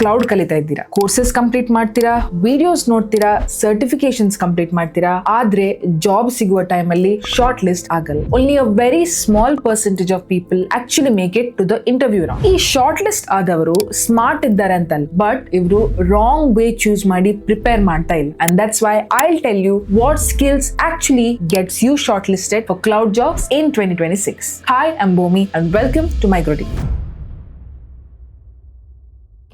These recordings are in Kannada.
ಕ್ಲೌಡ್ ಕಲಿತಾ ಇದ್ದೀರಾ, ಕೋರ್ಸಸ್ ಕಂಪ್ಲೀಟ್ ಮಾಡ್ತೀರಾ, ವಿಡಿಯೋಸ್ ನೋಡ್ತೀರಾ, ಸರ್ಟಿಫಿಕೇಶನ್ಸ್ ಕಂಪ್ಲೀಟ್ ಮಾಡ್ತೀರಾ, ಆದ್ರೆ ಜಾಬ್ ಸಿಗುವ ಟೈಮ್ ಅಲ್ಲಿ ಶಾರ್ಟ್ ಲಿಸ್ಟ್ ಆಗಲ್ಲ. Only a very small percentage of people actually make it to the interview round. ಈ ಶಾರ್ಟ್ ಲಿಸ್ಟ್ ಆದವರು ಸ್ಮಾರ್ಟ್ ಇದ್ದಾರೆ ಅಂತಲ್ಲ, ಬಟ್ ಇವರು ರಾಂಗ್ ವೇ ಚೂಸ್ ಮಾಡಿ ಪ್ರಿಪೇರ್ ಮಾಡ್ತಾ ಇಲ್ಲ. And that's why I will tell you what skills actually gets you shortlisted for cloud jobs in 2026. Hi, I'm Bhumi and welcome to MicroD.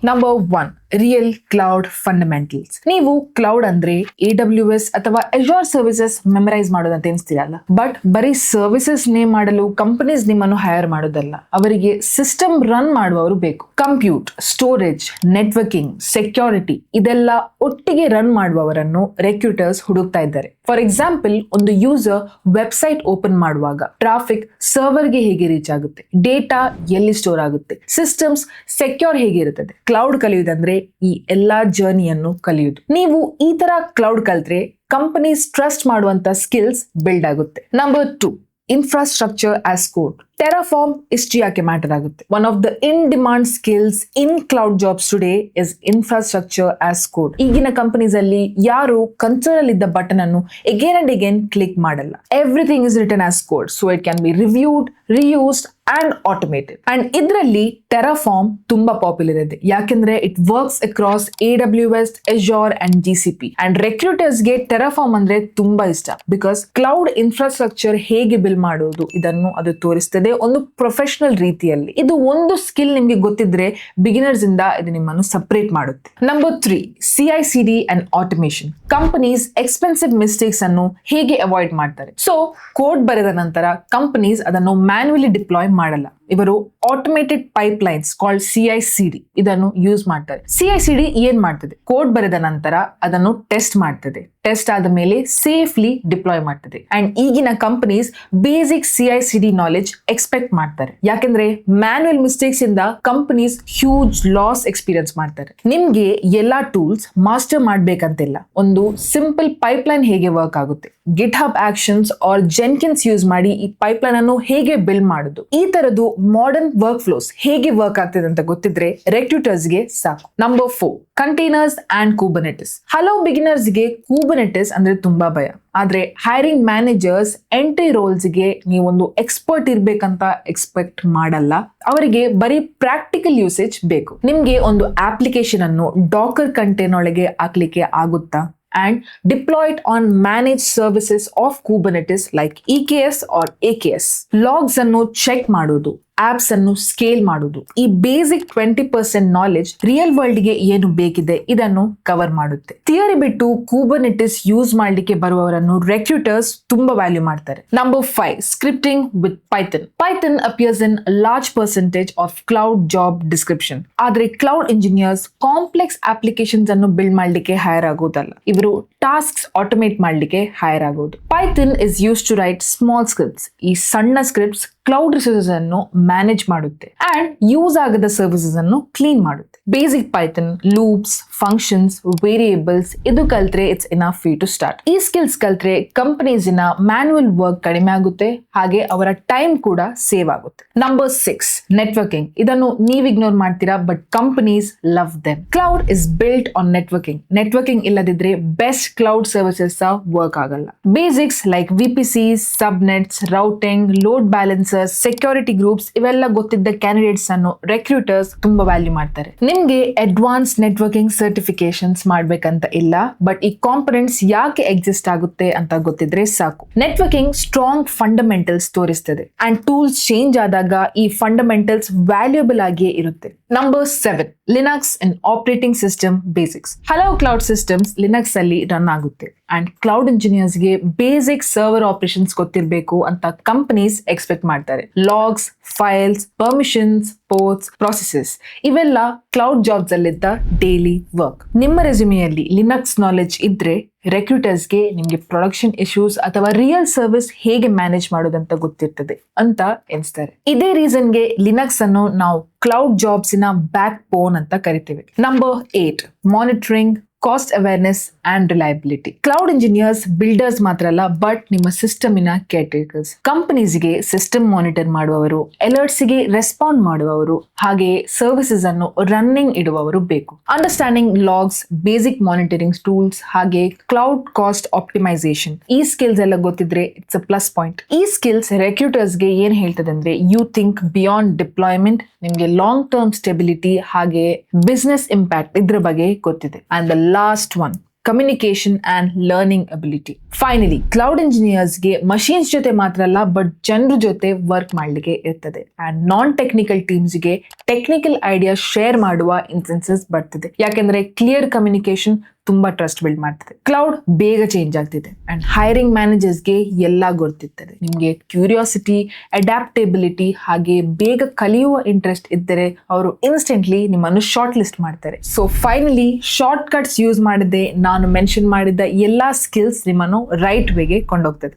Number 1. Real cloud fundamentals. ನೀವು ಕ್ಲೌಡ್ ಅಂದ್ರೆ AWS ಅಥವಾ Azure ಸರ್ವಿಸಸ್ ಮೆಮರೈಸ್ ಮಾಡೋದಂತ ಎನಿಸ್ತೀರಲ್ಲ, ಬಟ್ ಬರೀ ಸರ್ವಿಸಸ್ ನೇಮ್ ಮಾಡಲು ಕಂಪನೀಸ್ ನಿಮ್ಮನ್ನು ಹೈರ್ ಮಾಡೋದಲ್ಲ, ಅವರಿಗೆ ಸಿಸ್ಟಮ್ ರನ್ ಮಾಡುವವರು ಬೇಕು. ಕಂಪ್ಯೂಟ್, ಸ್ಟೋರೇಜ್, ನೆಟ್ವರ್ಕಿಂಗ್, ಸೆಕ್ಯೂರಿಟಿ ಇದೆಲ್ಲ ಒಟ್ಟಿಗೆ ರನ್ ಮಾಡುವವರನ್ನು ರೆಕ್ರೂಟರ್ಸ್ ಹುಡುಕ್ತಾ ಇದ್ದಾರೆ. ಫಾರ್ ಎಕ್ಸಾಂಪಲ್, ಒಂದು ಯೂಸರ್ ವೆಬ್ಸೈಟ್ ಓಪನ್ ಮಾಡುವಾಗ ಟ್ರಾಫಿಕ್ ಸರ್ವರ್ಗೆ ಹೇಗೆ ರೀಚ್ ಆಗುತ್ತೆ, ಡೇಟಾ ಎಲ್ಲಿ ಸ್ಟೋರ್ ಆಗುತ್ತೆ, ಸಿಸ್ಟಮ್ಸ್ ಸೆಕ್ಯೂರ್ ಹೇಗಿರುತ್ತದೆ. ಕ್ಲೌಡ್ ಕಲಿಯುವುದಂದ್ರೆ ಈ ಎಲ್ಲಾ ಜರ್ನಿಯನ್ನು ಕಲಿಯುವುದು. ನೀವು ಈ ತರ ಕ್ಲೌಡ್ ಕಲ್ತ್ರೆ ಕಂಪನೀಸ್ ಟ್ರಸ್ಟ್ ಮಾಡುವಂತ ಸ್ಕಿಲ್ಸ್ ಬಿಲ್ಡ್ ಆಗುತ್ತೆ. Number 2, infrastructure as code. Terraform ಇಷ್ಟು ಯಾಕೆ ಮ್ಯಾಟರ್ ಆಗುತ್ತೆ? One of the in demand skills in cloud jobs today is infrastructure as code. ಈಗಿನ ಕಂಪನೀಸ್ ಅಲ್ಲಿ ಯಾರು ಕನ್ಸೋಲ್ ಅಲ್ಲಿ ಇದ್ದ ಬಟನ್ ಅನ್ನು ಅಗೇನ್ ಅಂಡ್ ಅಗೇನ್ ಕ್ಲಿಕ್ ಮಾಡಲ್ಲ. Everything is written as code, so it can be reviewed, reused and automated. And ಇದರಲ್ಲಿ ಟೆರಾಫಾರ್ಮ್ ತುಂಬಾ ಪಾಪ್ಯುಲರ್ ಇದೆ, ಯಾಕೆಂದ್ರೆ it works across AWS, Azure and GCP. And recruiters ಗೆ ಟೆರಾಫಾರ್ಮ್ ಅಂದ್ರೆ ತುಂಬಾ ಇಷ್ಟ, ಬಿಕಾಸ್ ಕ್ಲೌಡ್ ಇನ್ಫ್ರಾಸ್ಟ್ರಕ್ಚರ್ ಹೇಗೆ ಬಿಲ್ಡ್ ಮಾಡೋದು ಇದನ್ನು ಅದು ತೋರಿಸ್ತದೆ ಒಂದು ಪ್ರೊಫೆಷನಲ್ ರೀತಿಯಲ್ಲಿ. ಇದು ಒಂದು ಸ್ಕಿಲ್ ನಿಮ್ಗೆ ಗೊತ್ತಿದ್ರೆ ಬಿಗಿನರ್ಸ್ ಇಂದ ಇದು ನಿಮ್ಮನ್ನು ಸಪರೇಟ್ ಮಾಡುತ್ತೆ. Number 3, CI/CD and automation. Companies expensive mistakes ಅನ್ನು ಹೇಗೆ ಅವಾಯ್ಡ್ ಮಾಡ್ತಾರೆ? ಸೊ ಕೋಡ್ ಬರೆದ ನಂತರ ಕಂಪನೀಸ್ ಅದನ್ನು ಮ್ಯಾನ್ಯುವಲಿ ಡಿಪ್ಲಾಯ್ ಮಾಡಲ್ಲ. ಇವರು ಆಟೋಮೇಟೆಡ್ ಪೈಪ್ಲೈನ್ಸ್ ಕಾಲ್ಡ್ CI/CD ಇದನ್ನು ಯೂಸ್ ಮಾಡ್ತಾರೆ. CI/CD ಏನ್ ಮಾಡ್ತದೆ? ಕೋಡ್ ಬರೆದ ನಂತರ ಅದನ್ನು ಟೆಸ್ಟ್ ಮಾಡ್ತದೆ, ಟೆಸ್ಟ್ ಆದ ಮೇಲೆ ಸೇಫ್ಲಿ ಡಿಪ್ಲಾಯ್ ಮಾಡ್ತದೆ. ಅಂಡ್ ಈಗಿನ companies basic CI/CD knowledge expect ಮಾಡ್ತಾರೆ, ಯಾಕೆಂದ್ರೆ ಮ್ಯಾನ್ಯುಯಲ್ ಮಿಸ್ಟೇಕ್ಸ್ ಇಂದ ಕಂಪನೀಸ್ ಹ್ಯೂಜ್ ಲಾಸ್ ಎಕ್ಸ್ಪೀರಿಯನ್ಸ್ ಮಾಡ್ತಾರೆ. ನಿಮ್ಗೆ ಎಲ್ಲಾ ಟೂಲ್ಸ್ ಮಾಸ್ಟರ್ ಮಾಡ್ಬೇಕಂತಿಲ್ಲ. ಒಂದು ಸಿಂಪಲ್ ಪೈಪ್ಲೈನ್ ಹೇಗೆ ವರ್ಕ್ ಆಗುತ್ತೆ, GitHub Actions or Jenkins use ಮಾಡಿ ಈ ಪೈಪ್ಲೈನ್ ಅನ್ನು ಹೇಗೆ ಬಿಲ್ಡ್ ಮಾಡುದು, ಈ ತರದ್ದು ಮಾಡರ್ನ್ ವರ್ಕ್ ಫ್ಲೋಸ್ ಹೇಗೆ ವರ್ಕ್ ಆಗ್ತಿದೆ ಅಂತ ಗೊತ್ತಿದ್ರೆ ರೆಕ್ರೂಟರ್ಸ್ ಗೆ ಸಾಕು. Number 4, containers and Kubernetes. ಹಲವು ಬಿಗಿನರ್ಸ್ ಗೆ ಕುಬರ್ನೆಟಿಸ್ ಅಂದ್ರೆ ತುಂಬಾ ಭಯ, ಆದ್ರೆ ಹೈರಿಂಗ್ ಮ್ಯಾನೇಜರ್ಸ್ ಎಂಟ್ರಿ ರೋಲ್ಸ್ ಗೆ ನೀವೊಂದು ಎಕ್ಸ್ಪರ್ಟ್ ಇರ್ಬೇಕಂತ ಎಕ್ಸ್ಪೆಕ್ಟ್ ಮಾಡಲ್ಲ. ಅವರಿಗೆ ಬರೀ ಪ್ರಾಕ್ಟಿಕಲ್ ಯೂಸೇಜ್ ಬೇಕು. ನಿಮ್ಗೆ ಒಂದು ಅಪ್ಲಿಕೇಶನ್ ಅನ್ನು ಡಾಕರ್ ಕಂಟೈನರ್ ಒಳಗೆ ಹಾಕ್ಲಿಕ್ಕೆ ಆಗುತ್ತಾ? And deploy it on managed services of Kubernetes like EKS or AKS. Logs ಅನ್ನು ಚೆಕ್ ಮಾಡುವುದು, ಆಪ್ಸ್ ಅನ್ನು ಸ್ಕೇಲ್ ಮಾಡುವುದು, ಈ ಬೇಸಿಕ್ 20% ನಾಲೆಜ್ ರಿಯಲ್ ವರ್ಲ್ಡ್ ಗೆ ಏನು ಬೇಕಿದೆ ಇದನ್ನು ಕವರ್ ಮಾಡುತ್ತೆ. ಥಿಯರಿ ಬಿಟ್ಟು ಕುಬರ್ನೆಟಿಸ್ ಯೂಸ್ ಮಾಡ್ಲಿಕ್ಕೆ ಬರುವವರನ್ನು ರೆಕ್ರೂಟರ್ಸ್ ತುಂಬಾ ವ್ಯಾಲ್ಯೂ ಮಾಡ್ತಾರೆ. Number 5, scripting with Python. Python appears in large percentage of cloud job description. ಆದ್ರೆ ಕ್ಲೌಡ್ ಇಂಜಿನಿಯರ್ಸ್ ಕಾಂಪ್ಲೆಕ್ಸ್ ಅಪ್ಲಿಕೇಶನ್ಸ್ ಅನ್ನು ಬಿಲ್ಡ್ ಮಾಡ್ಲಿಕ್ಕೆ ಹೈರ್ ಆಗೋದಲ್ಲ, ಇವರು ಟಾಸ್ಕ್ಸ್ ಆಟೋಮೇಟ್ ಮಾಡ್ಲಿಕ್ಕೆ ಹೈರ್ ಆಗೋದು. Python is use to write small scripts. ಈ ಸಣ್ಣ ಸ್ಕ್ರಿಪ್ಟ್ಸ್ ಕ್ಲೌಡ್ ರಿಸೋರ್ಸಸ್ ಅನ್ನು ಮ್ಯಾನೇಜ್ ಮಾಡುತ್ತೆ ಅಂಡ್ ಯೂಸ್ ಆಗದ ಸರ್ವಿಸಸ್ ಅನ್ನು ಕ್ಲೀನ್ ಮಾಡುತ್ತೆ. Basic Python, loops, functions, variables ಇದು ಕಲ್ತ್ರೆ it's enough for to start. ಈ ಸ್ಕಿಲ್ಸ್ ಕಲ್ತ್ರೆ ಕಂಪನೀಸಿನ ಮ್ಯಾನ್ಯುವಲ್ ವರ್ಕ್ ಕಡಿಮೆ ಆಗುತ್ತೆ, ಹಾಗೆ ಅವರ ಟೈಮ್ ಕೂಡ ಸೇವ್ ಆಗುತ್ತೆ. Number 6, networking. ಇದನ್ನು ನೀವ್ ಇಗ್ನೋರ್ ಮಾಡ್ತೀರಾ, but companies love them. Cloud is built on networking. Networking ಇಲ್ಲದಿದ್ರೆ ಬೆಸ್ಟ್ ಕ್ಲೌಡ್ ಸರ್ವಿಸಸ್ ವರ್ಕ್ ಆಗಲ್ಲ. Basics like VPC, subnets, routing, load balancer, security groups ಇವೆಲ್ಲ ಗೊತ್ತಿದ್ದ ಕ್ಯಾಂಡಿಡೇಟ್ಸ್ ಅನ್ನು ರೆಕ್ರೂಟರ್ಸ್ ತುಂಬಾ ವ್ಯಾಲ್ಯೂ ಮಾಡ್ತಾರೆ. ನಿಮ್ಗೆ ಅಡ್ವಾನ್ಸ್ ನೆಟ್ವರ್ಕಿಂಗ್ ಸರ್ಟಿಫಿಕೇಶನ್ಸ್ ಮಾಡ್ಬೇಕಂತ ಇಲ್ಲ, ಬಟ್ ಈ ಕಾಂಪೊನೆಂಟ್ಸ್ ಯಾಕೆ ಎಕ್ಸಿಸ್ಟ್ ಆಗುತ್ತೆ ಅಂತ ಗೊತ್ತಿದ್ರೆ ಸಾಕು. ನೆಟ್ವರ್ಕಿಂಗ್ ಸ್ಟ್ರಾಂಗ್ ಫಂಡಮೆಂಟಲ್ಸ್ ತೋರಿಸ್ತದೆ ಅಂಡ್ ಟೂಲ್ಸ್ ಚೇಂಜ್ ಆದಾಗ ಈ ಫಂಡಮೆಂಟಲ್ಸ್ ವ್ಯಾಲ್ಯೂಬಲ್ ಆಗಿಯೇ ಇರುತ್ತೆ. Number 7, Linux and operating system basics. ಹಲವು ಕ್ಲೌಡ್ ಸಿಸ್ಟಮ್ಸ್ ಲಿನಕ್ಸ್ ಅಲ್ಲಿ ರನ್ ಆಗುತ್ತೆ ಅಂಡ್ ಕ್ಲೌಡ್ ಇಂಜಿನಿಯರ್ಸ್ ಗೆ ಬೇಸಿಕ್ ಸರ್ವರ್ ಆಪರೇಷನ್ಸ್ ಗೊತ್ತಿರಬೇಕು ಅಂತ ಕಂಪನೀಸ್ ಎಕ್ಸ್ಪೆಕ್ಟ್ ಮಾಡ್ತಾರೆ. Logs, files, permissions, ports, processes ಇವೆಲ್ಲ ಕ್ಲೌಡ್ ಜಾಬ್ಸ್ ಅಲ್ಲಿದ್ದ ಡೈಲಿ ವರ್ಕ್. ನಿಮ್ಮ ರೆಸ್ಯೂಮೆಯಲ್ಲಿ ಲಿನಕ್ಸ್ ನಾಲೆಜ್ ಇದ್ರೆ ರೆಕ್ರೂಟರ್ಸ್ಗೆ ನಿಮ್ಗೆ ಪ್ರೊಡಕ್ಷನ್ ಇಶ್ಯೂಸ್ ಅಥವಾ ರಿಯಲ್ ಸರ್ವಿಸ್ ಹೇಗೆ ಮ್ಯಾನೇಜ್ ಮಾಡೋದಂತ ಗೊತ್ತಿರ್ತದೆ ಅಂತ ಎನಿಸ್ತಾರೆ. ಇದೇ ರೀಸನ್ಗೆ ಲಿನಕ್ಸ್ ಅನ್ನು ನಾವು ಕ್ಲೌಡ್ ಜಾಬ್ಸ್ ನ ಬ್ಯಾಕ್ ಬೋನ್ ಅಂತ ಕರಿತೀವಿ. Number 8, monitoring cost awareness and reliability. Cloud engineers builders ಮಾತ್ರ ಅಲ್ಲ, ಬಟ್ ನಿಮ್ಮ ಸಿಸ್ಟಮಿನ ಕೇರ್ ಟೇಕರ್ಸ್. ಕಂಪನೀಸ್ಗೆ ಸಿಸ್ಟಮ್ ಮಾನಿಟರ್ ಮಾಡುವವರು, ಅಲರ್ಟ್ಸ್ಗೆ ರೆಸ್ಪಾಂಡ್ ಮಾಡುವವರು, ಹಾಗೆ ಸರ್ವಿಸಸ್ ಅನ್ನು ರನ್ನಿಂಗ್ ಇಡುವವರು ಬೇಕು. Understanding logs, basic monitoring tools, ಹಾಗೆ ಕ್ಲೌಡ್ ಕಾಸ್ಟ್ ಆಪ್ಟಿಮೈಸೇಷನ್, ಈ ಸ್ಕಿಲ್ಸ್ ಎಲ್ಲ ಗೊತ್ತಿದ್ರೆ ಇಟ್ಸ್ ಅ ಪ್ಲಸ್ ಪಾಯಿಂಟ್. ಈ ಸ್ಕಿಲ್ಸ್ ರೆಕ್ರೂಟರ್ಸ್ಗೆ ಏನ್ ಹೇಳ್ತದೆ ಅಂದ್ರೆ, ಯು ಥಿಂಕ್ ಬಿಯಾಂಡ್ ಡಿಪ್ಲಾಯ್ಮೆಂಟ್, ನಿಮ್ಗೆ ಲಾಂಗ್ ಟರ್ಮ್ ಸ್ಟೆಬಿಲಿಟಿ ಹಾಗೆ ಬಿಸ್ನೆಸ್ ಇಂಪ್ಯಾಕ್ಟ್ ಇದ್ರ ಬಗ್ಗೆ ಗೊತ್ತಿದೆ. And the last one, communication and learning ability. Finally cloud ಇಂಜಿನಿಯರ್ಸ್ಗೆ ಮಷೀನ್ಸ್ ಜೊತೆ ಮಾತ್ರ ಅಲ್ಲ, ಬಟ್ ಜನರ ಜೊತೆ ವರ್ಕ್ ಮಾಡ್ಲಿಕ್ಕೆ ಇರ್ತದೆ. ಅಂಡ್ ನಾನ್ ಟೆಕ್ನಿಕಲ್ ಟೀಮ್ಸ್ಗೆ ಟೆಕ್ನಿಕಲ್ ಐಡಿಯಾ ಶೇರ್ ಮಾಡುವ ಇನ್ಸ್ಟೆನ್ಸಸ್ ಬರ್ತದೆ. ಯಾಕೆಂದ್ರೆ ಕ್ಲಿಯರ್ ಕಮ್ಯುನಿಕೇಶನ್ ತುಂಬಾ ಟ್ರಸ್ಟ್ ಬಿಲ್ಡ್ ಮಾಡ್ತದೆ. ಕ್ಲೌಡ್ ಬೇಗ ಚೇಂಜ್ ಆಗ್ತಿದೆ ಅಂಡ್ ಹೈರಿಂಗ್ ಮ್ಯಾನೇಜರ್ಸ್ಗೆ ಎಲ್ಲ ಗೊತ್ತಿರ್ತದೆ. ನಿಮ್ಗೆ ಕ್ಯೂರಿಯಾಸಿಟಿ, ಅಡ್ಯಾಪ್ಟೇಬಿಲಿಟಿ ಹಾಗೆ ಬೇಗ ಕಲಿಯುವ ಇಂಟ್ರೆಸ್ಟ್ ಇದ್ದರೆ ಅವರು ಇನ್ಸ್ಟೆಂಟ್ಲಿ ನಿಮ್ಮನ್ನು ಶಾರ್ಟ್ ಲಿಸ್ಟ್ ಮಾಡ್ತಾರೆ. So finally short cuts use ಮಾಡದೆ ನಾನು ಮೆನ್ಷನ್ ಮಾಡಿದ ಎಲ್ಲಾ ಸ್ಕಿಲ್ಸ್ ನಿಮ್ಮನ್ನು ರೈಟ್ ವೇಗೆ ಕೊಂಡೋಗ್ತದೆ.